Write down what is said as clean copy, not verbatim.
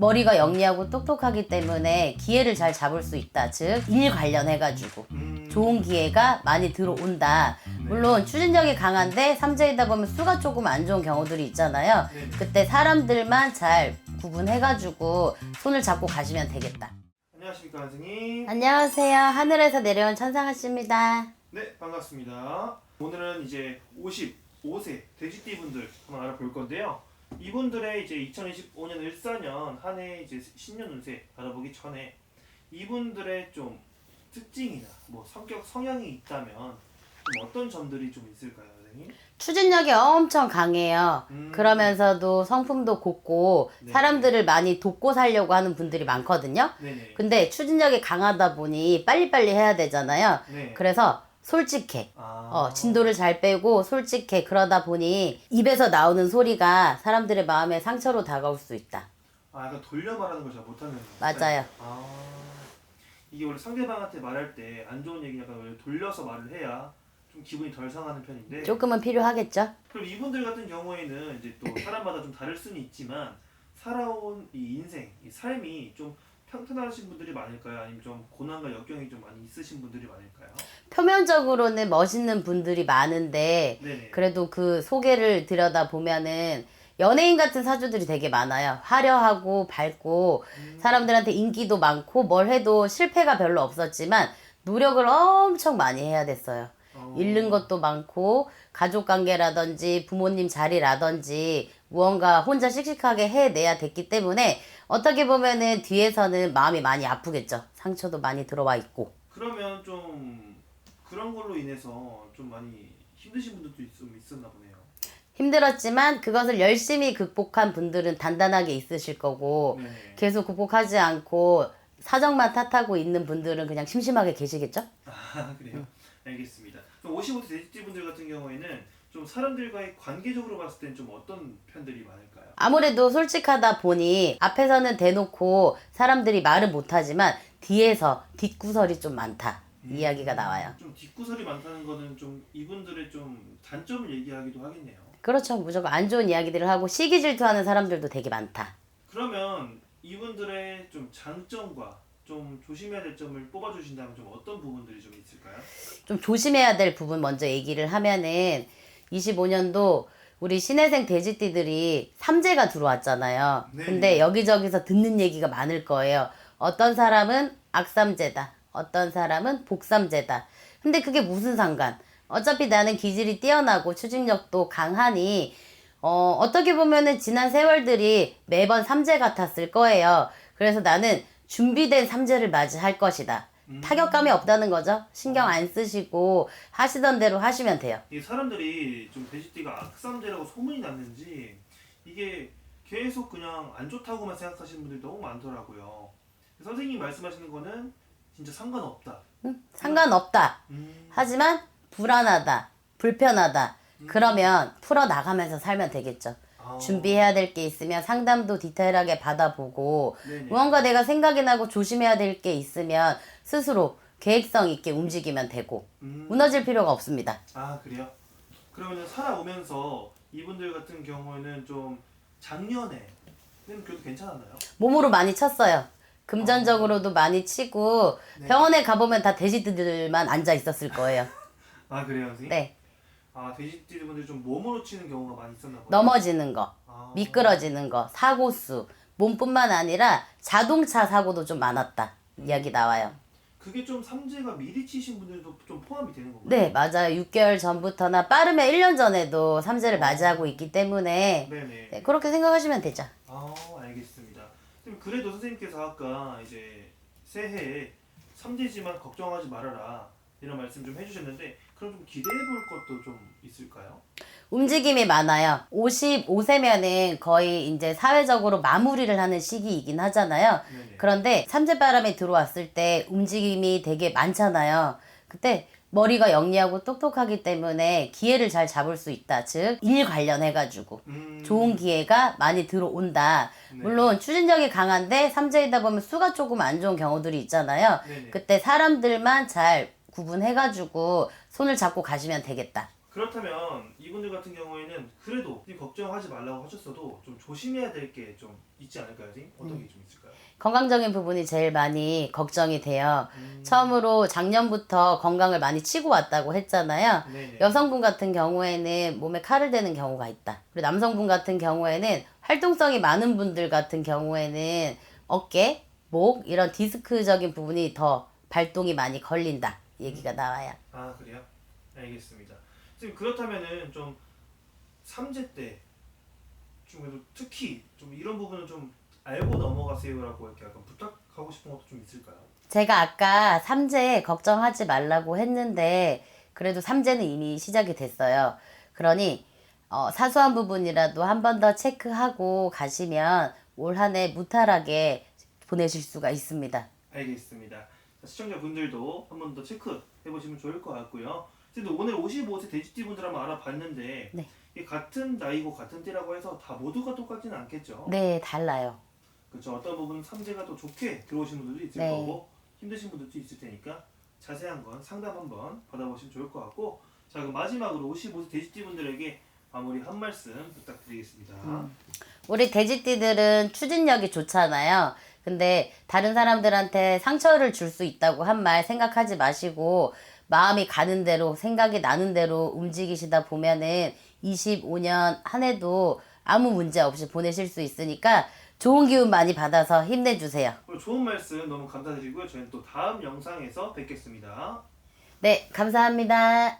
머리가 영리하고 똑똑하기 때문에 기회를 잘 잡을 수 있다. 즉, 일 관련해가지고 좋은 기회가 많이 들어온다. 물론 추진력이 강한데 삼재이다 보면 수가 조금 안 좋은 경우들이 있잖아요. 그때 사람들만 잘 구분해가지고 손을 잡고 가시면 되겠다. 안녕하십니까 선생님. 안녕하세요. 하늘에서 내려온 천상아씨입니다. 네, 반갑습니다. 오늘은 이제 55세 돼지띠 분들 한번 알아볼 건데요. 이분들의 이제 2025년 14년 한 해 이제 신년 운세 알아보기 전에 이분들의 좀 특징이나 뭐 성격 성향이 있다면 좀 어떤 점들이 좀 있을까요, 선생님? 추진력이 엄청 강해요. 그러면서도 성품도 곱고 네. 사람들을 많이 돕고 살려고 하는 분들이 많거든요. 네네. 근데 추진력이 강하다 보니 빨리빨리 해야 되잖아요. 네. 그래서 솔직해. 아. 진도를 잘 빼고 솔직해. 그러다 보니 입에서 나오는 소리가 사람들의 마음에 상처로 다가올 수 있다. 약간 돌려 말하는 걸 잘 못하는. 맞아요. 이게 원래 상대방한테 말할 때 안 좋은 얘기 약간 원래 돌려서 말을 해야 좀 기분이 덜 상하는 편인데. 조금은 필요하겠죠? 그럼 이분들 같은 경우에는 이제 또 사람마다 좀 다를 수는 있지만 살아온 이 인생, 이 삶이 좀 평탄하신 분들이 많을까요? 아니면 좀 고난과 역경이 좀 많이 있으신 분들이 많을까요? 표면적으로는 멋있는 분들이 많은데 네네. 그래도 그 소개를 들여다보면은 연예인 같은 사주들이 되게 많아요. 화려하고 밝고 사람들한테 인기도 많고 뭘 해도 실패가 별로 없었지만 노력을 엄청 많이 해야 됐어요. 잃는 것도 많고 가족관계라든지 부모님 자리라든지 무언가 혼자 씩씩하게 해내야 됐기 때문에 어떻게 보면은 뒤에서는 마음이 많이 아프겠죠. 상처도 많이 들어와 있고. 그러면 좀 그런 걸로 인해서 좀 많이 힘드신 분들도 좀 있었나 보네요. 힘들었지만 그것을 열심히 극복한 분들은 단단하게 있으실 거고 네네. 계속 극복하지 않고 사정만 탓하고 있는 분들은 그냥 심심하게 계시겠죠? 그래요? 알겠습니다. 그럼 55세 돼지띠 분들 같은 경우에는 좀 사람들과의 관계적으로 봤을 땐 좀 어떤 편들이 많을까요? 아무래도 솔직하다 보니 앞에서는 대놓고 사람들이 말을 못하지만 뒤에서 뒷구설이 좀 많다. 이야기가 나와요. 좀 뒷구설이 많다는 거는 좀 이분들의 좀 단점을 얘기하기도 하겠네요. 그렇죠. 무조건 안 좋은 이야기들을 하고 시기 질투하는 사람들도 되게 많다. 그러면 이분들의 좀 장점과 좀 조심해야 될 점을 뽑아주신다면 좀 어떤 부분들이 좀 있을까요? 좀 조심해야 될 부분 먼저 얘기를 하면은 25년도 우리 신혜생 돼지띠들이 삼재가 들어왔잖아요. 네. 근데 여기저기서 듣는 얘기가 많을 거예요. 어떤 사람은 악삼재다. 어떤 사람은 복삼재다. 근데 그게 무슨 상관? 어차피 나는 기질이 뛰어나고 추진력도 강하니 어떻게 보면은 지난 세월들이 매번 삼재 같았을 거예요. 그래서 나는 준비된 삼재를 맞이할 것이다. 타격감이 없다는 거죠. 신경 안 쓰시고 하시던 대로 하시면 돼요. 이 사람들이 좀 돼지띠가 악삼재라고 소문이 났는지 이게 계속 그냥 안 좋다고만 생각하시는 분들이 너무 많더라고요. 선생님이 말씀하시는 거는 진짜 상관없다. 상관없다. 음. 하지만 불안하다. 불편하다. 그러면 풀어나가면서 살면 되겠죠. 준비해야 될 게 있으면 상담도 디테일하게 받아보고 네네. 무언가 내가 생각이 나고 조심해야 될 게 있으면 스스로 계획성 있게 움직이면 되고 무너질 필요가 없습니다. 그래요? 그러면 살아오면서 이분들 같은 경우에는 좀 작년에는 그래도 괜찮았나요? 몸으로 많이 쳤어요. 금전적으로도 많이 치고 네. 병원에 가보면 다 돼지들만 앉아 있었을 거예요. 그래요, 선생님? 네. 돼지띠 분들이 좀 몸으로 치는 경우가 많이 있었나 보네요. 넘어지는 거, 미끄러지는 거, 사고수, 몸뿐만 아니라 자동차 사고도 좀 많았다. 이야기 나와요. 그게 좀 삼재가 미리 치신 분들도 좀 포함이 되는 건가요? 네, 맞아요. 6개월 전부터나 빠르면 1년 전에도 삼재를 맞이하고 있기 때문에 네네. 네, 그렇게 생각하시면 되죠. 알겠습니다. 그럼 그래도 선생님께서 아까 이제 새해에 삼재지만 걱정하지 말아라 이런 말씀 좀 해주셨는데 그럼 좀 기대해 볼 것도 좀 있을까요? 움직임이 많아요. 55세면은 거의 이제 사회적으로 마무리를 하는 시기이긴 하잖아요. 네네. 그런데 삼재바람이 들어왔을 때 움직임이 되게 많잖아요. 그때 머리가 영리하고 똑똑하기 때문에 기회를 잘 잡을 수 있다. 즉, 일 관련해가지고 좋은 기회가 많이 들어온다. 네. 물론 추진력이 강한데 삼재이다 보면 수가 조금 안 좋은 경우들이 있잖아요. 네네. 그때 사람들만 잘 구분해가지고 손을 잡고 가시면 되겠다. 그렇다면 이분들 같은 경우에는 그래도 걱정하지 말라고 하셨어도 좀 조심해야 될 게 좀 있지 않을까요, 선생님? 어떤 게 좀 있을까요? 건강적인 부분이 제일 많이 걱정이 돼요. 처음으로 작년부터 건강을 많이 치고 왔다고 했잖아요. 네네. 여성분 같은 경우에는 몸에 칼을 대는 경우가 있다. 그리고 남성분 같은 경우에는 활동성이 많은 분들 같은 경우에는 어깨, 목 이런 디스크적인 부분이 더 발동이 많이 걸린다. 얘기가 나와요. 아 그래요? 알겠습니다. 선생님 그렇다면은 좀 삼재 때 중에도 특히 좀 이런 부분은 좀 알고 넘어가세요라고 이렇게 약간 부탁하고 싶은 것도 좀 있을까요? 제가 아까 삼재 걱정하지 말라고 했는데 그래도 삼재는 이미 시작이 됐어요. 그러니 사소한 부분이라도 한 번 더 체크하고 가시면 올 한 해 무탈하게 보내실 수가 있습니다. 알겠습니다. 자, 시청자분들도 한 번 더 체크해 보시면 좋을 것 같고요. 근데 오늘 55세 돼지띠 분들 한번 알아봤는데 네. 이게 같은 나이고 같은 띠라고 해서 다 모두가 똑같지는 않겠죠? 네, 달라요. 그렇죠. 어떤 부분은 삼재가 더 좋게 들어오신 분들도 있을 네. 거고 힘드신 분들도 있을 테니까 자세한 건 상담 한번 받아보시면 좋을 것 같고 자 그럼 마지막으로 55세 돼지띠 분들에게 마무리 한 말씀 부탁드리겠습니다. 우리 돼지띠들은 추진력이 좋잖아요. 근데 다른 사람들한테 상처를 줄 수 있다고 한 말 생각하지 마시고 마음이 가는 대로 생각이 나는 대로 움직이시다 보면은 25년 한 해도 아무 문제 없이 보내실 수 있으니까 좋은 기운 많이 받아서 힘내주세요. 그리고 좋은 말씀 너무 감사드리고요. 저희는 또 다음 영상에서 뵙겠습니다. 네, 감사합니다.